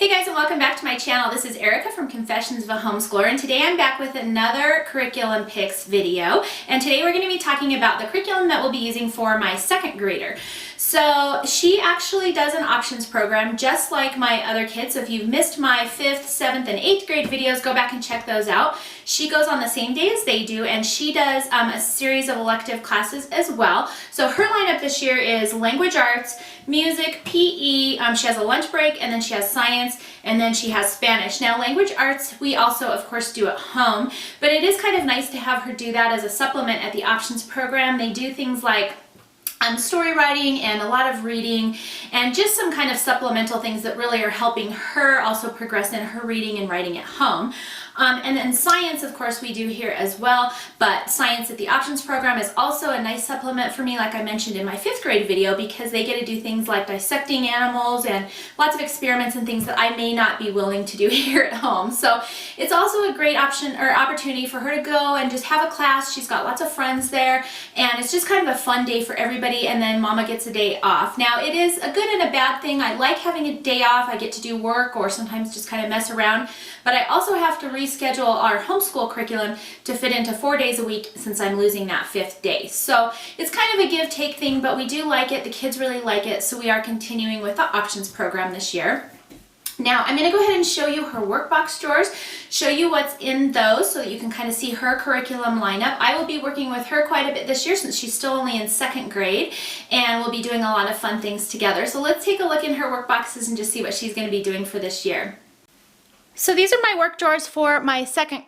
Hey guys, and welcome back to my channel. This is Erica from Confessions of a Homeschooler, and today I'm back with another curriculum picks video. And today we're going to be talking about the curriculum that we'll be using for my second grader. So she actually does an options program just like my other kids. So if you've missed my 5th, 7th, and 8th grade videos, go back and check those out. She goes on the same day as they do, and she does a series of elective classes as well. So her lineup this year is language arts, music, PE, she has a lunch break, and then she has science, and then she has Spanish. Now language arts we also of course do at home, but it is kind of nice to have her do that as a supplement at the options program. They do things like story writing and a lot of reading and just some kind of supplemental things that really are helping her also progress in her reading and writing at home. And then science, of course, we do here as well, but science at the options program is also a nice supplement for me, like I mentioned in my 5th grade video, because they get to do things like dissecting animals and lots of experiments and things that I may not be willing to do here at home. So it's also a great option or opportunity for her to go and just have a class. She's got lots of friends there, and it's just kind of a fun day for everybody, and then mama gets a day off. Now it is a good and a bad thing. I like having a day off. I get to do work or sometimes just kind of mess around, but I also have to reschedule our homeschool curriculum to fit into 4 days a week since I'm losing that 5th day. So it's kind of a give-take thing, but we do like it. The kids really like it, so we are continuing with the options program this year. Now I'm going to go ahead and show you her workbox drawers, show you what's in those so that you can kind of see her curriculum lineup. I will be working with her quite a bit this year since she's still only in 2nd grade, and we'll be doing a lot of fun things together. So let's take a look in her workboxes and just see what she's going to be doing for this year. So these are my work drawers for my second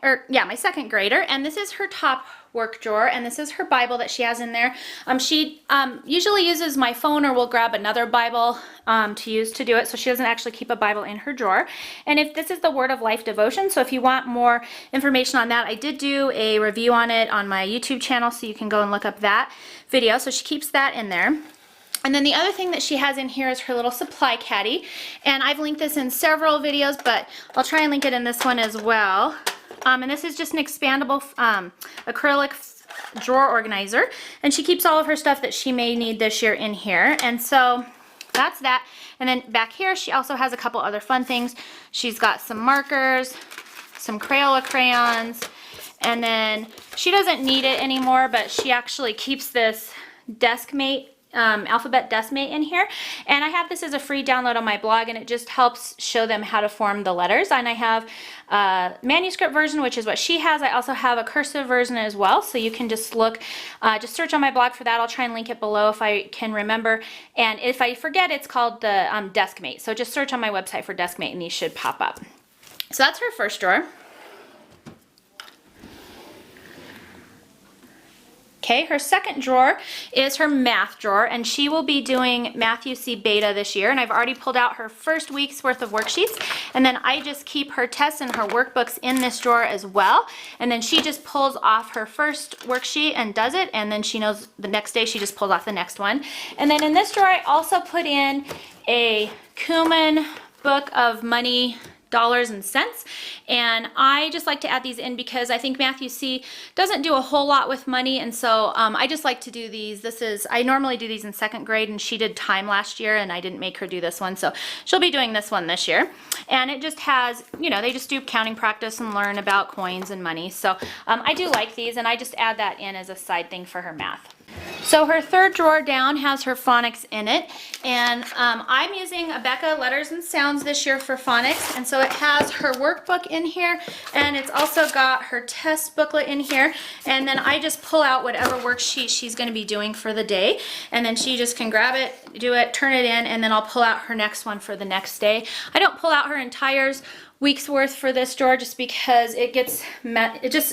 grader, and this is her top work drawer, and this is her Bible that she has in there. She usually uses my phone or will grab another Bible to use to do it, so she doesn't actually keep a Bible in her drawer. And if this is the Word of Life devotion, so if you want more information on that, I did do a review on it on my YouTube channel, so you can go and look up that video. So she keeps that in there. And then the other thing that she has in here is her little supply caddy, and I've linked this in several videos, but I'll try and link it in this one as well. And this is just an expandable acrylic drawer organizer, and she keeps all of her stuff that she may need this year in here. And so that's that. And then back here she also has a couple other fun things. She's got some markers, some Crayola crayons, and then she doesn't need it anymore, but she actually keeps this DeskMate alphabet DeskMate in here, and I have this as a free download on my blog, and it just helps show them how to form the letters. And I have a manuscript version, which is what she has. I also have a cursive version as well, so you can just look, just search on my blog for that. I'll try and link it below if I can remember, and if I forget, it's called the DeskMate. So just search on my website for DeskMate and these should pop up. So that's her first drawer. Okay, her second drawer is her math drawer, and she will be doing Math UC Beta this year, and I've already pulled out her first week's worth of worksheets, and then I just keep her tests and her workbooks in this drawer as well, and then she just pulls off her first worksheet and does it, and then she knows the next day she just pulls off the next one. And then in this drawer I also put in a Cumin book of money, dollars and cents, and I just like to add these in because I think Math UC doesn't do a whole lot with money, and so I just like to do these. I normally do these in 2nd grade, and she did time last year and I didn't make her do this one, so she'll be doing this one this year. And it just has, you know, they just do counting practice and learn about coins and money, so I do like these, and I just add that in as a side thing for her math. So her third drawer down has her phonics in it, and I'm using Abeka Letters and Sounds this year for phonics, and so it has her workbook in here, and it's also got her test booklet in here, and then I just pull out whatever worksheet she's going to be doing for the day, and then she just can grab it, do it, turn it in, and then I'll pull out her next one for the next day. I don't pull out her entire week's worth for this drawer just because it gets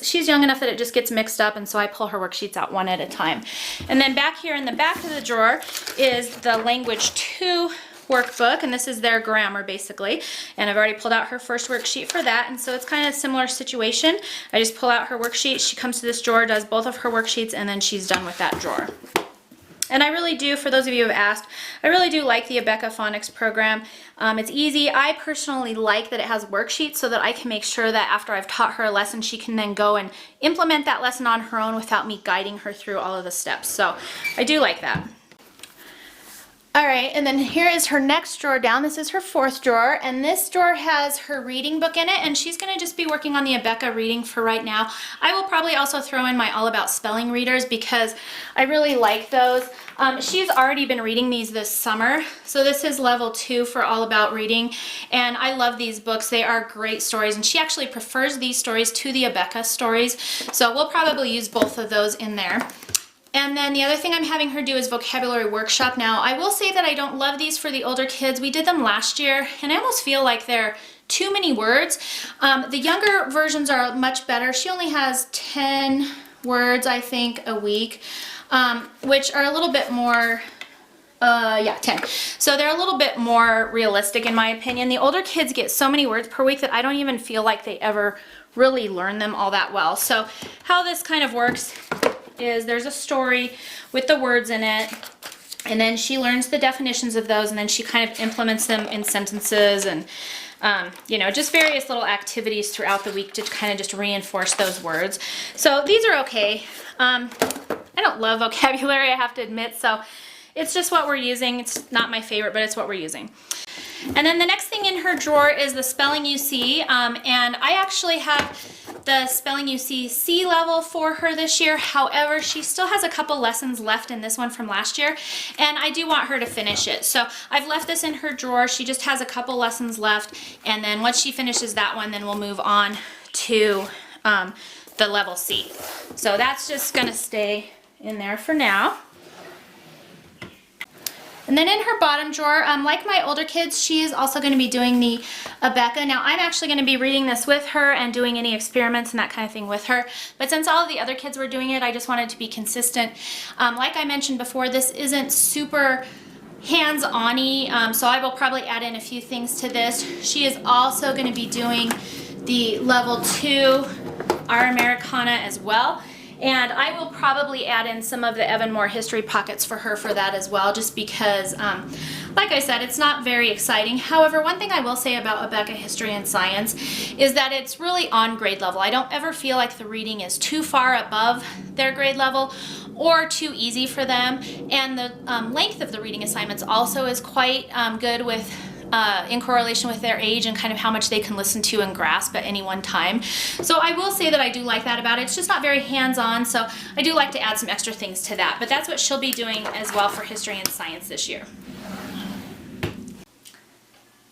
she's young enough that it just gets mixed up, and so I pull her worksheets out one at a time. And then back here in the back of the drawer is the Language 2 workbook, and this is their grammar basically, and I've already pulled out her first worksheet for that, and so it's kind of a similar situation. I just pull out her worksheet, she comes to this drawer, does both of her worksheets, and then she's done with that drawer. And I really do, for those of you who have asked, I really do like the Abeka Phonics program. It's easy. I personally like that it has worksheets so that I can make sure that after I've taught her a lesson, she can then go and implement that lesson on her own without me guiding her through all of the steps. So I do like that. All right, and then here is her next drawer down. This is her fourth drawer, and this drawer has her reading book in it, and she's gonna just be working on the Abeka reading for right now. I will probably also throw in my All About Spelling readers because I really like those. She's already been reading these this summer, so this is level 2 for All About Reading, and I love these books. They are great stories, and she actually prefers these stories to the Abeka stories, so we'll probably use both of those in there. And then the other thing I'm having her do is vocabulary workshop. Now, I will say that I don't love these for the older kids. We did them last year, and I almost feel like they're too many words. The younger versions are much better. She only has 10 words, I think, a week, which are a little bit more, 10. So they're a little bit more realistic in my opinion. The older kids get so many words per week that I don't even feel like they ever really learn them all that well. So how this kind of works is there's a story with the words in it, and then she learns the definitions of those, and then she kind of implements them in sentences and you know, just various little activities throughout the week to kind of just reinforce those words. So these are okay. I don't love vocabulary, I have to admit, so it's just what we're using. It's not my favorite, but it's what we're using. And then the next thing in her drawer is the Spelling UC, and I actually have the Spelling UC C level for her this year. However, she still has a couple lessons left in this one from last year, and I do want her to finish it. So I've left this in her drawer. She just has a couple lessons left, and then once she finishes that one, then we'll move on to the level C. So that's just gonna stay in there for now. And then in her bottom drawer, like my older kids, she is also going to be doing the Abeka. Now, I'm actually going to be reading this with her and doing any experiments and that kind of thing with her. But since all of the other kids were doing it, I just wanted to be consistent. Like I mentioned before, this isn't super hands-on-y, so I will probably add in a few things to this. She is also going to be doing the level 2 Our Americana as well. And I will probably add in some of the Evan Moore history pockets for her for that as well, just because, like I said, it's not very exciting. However, one thing I will say about Abeka History and Science is that it's really on grade level. I don't ever feel like the reading is too far above their grade level or too easy for them. And the length of the reading assignments also is quite good with in correlation with their age and kind of how much they can listen to and grasp at any one time. So I will say that I do like that about it. It's just not very hands-on, so I do like to add some extra things to that. But that's what she'll be doing as well for History and Science this year.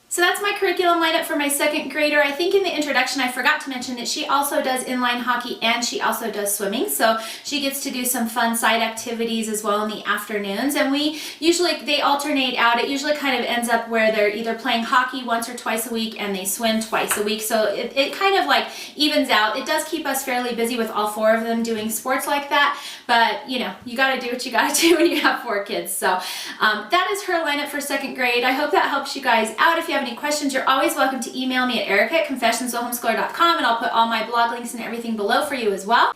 So that's my curriculum lineup for my second grader. I think in the introduction I forgot to mention that she also does inline hockey and she also does swimming. So she gets to do some fun side activities as well in the afternoons. And they alternate out. It usually kind of ends up where they're either playing hockey once or twice a week and they swim twice a week. So it kind of like evens out. It does keep us fairly busy with all 4 of them doing sports like that. But you know, you gotta do what you gotta do when you have 4 kids. So that is her lineup for second grade. I hope that helps you guys out. If you have any questions, you're always welcome to email me at erica@confessionsofhomeschooler.com, and I'll put all my blog links and everything below for you as well.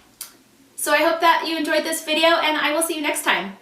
So I hope that you enjoyed this video, and I will see you next time.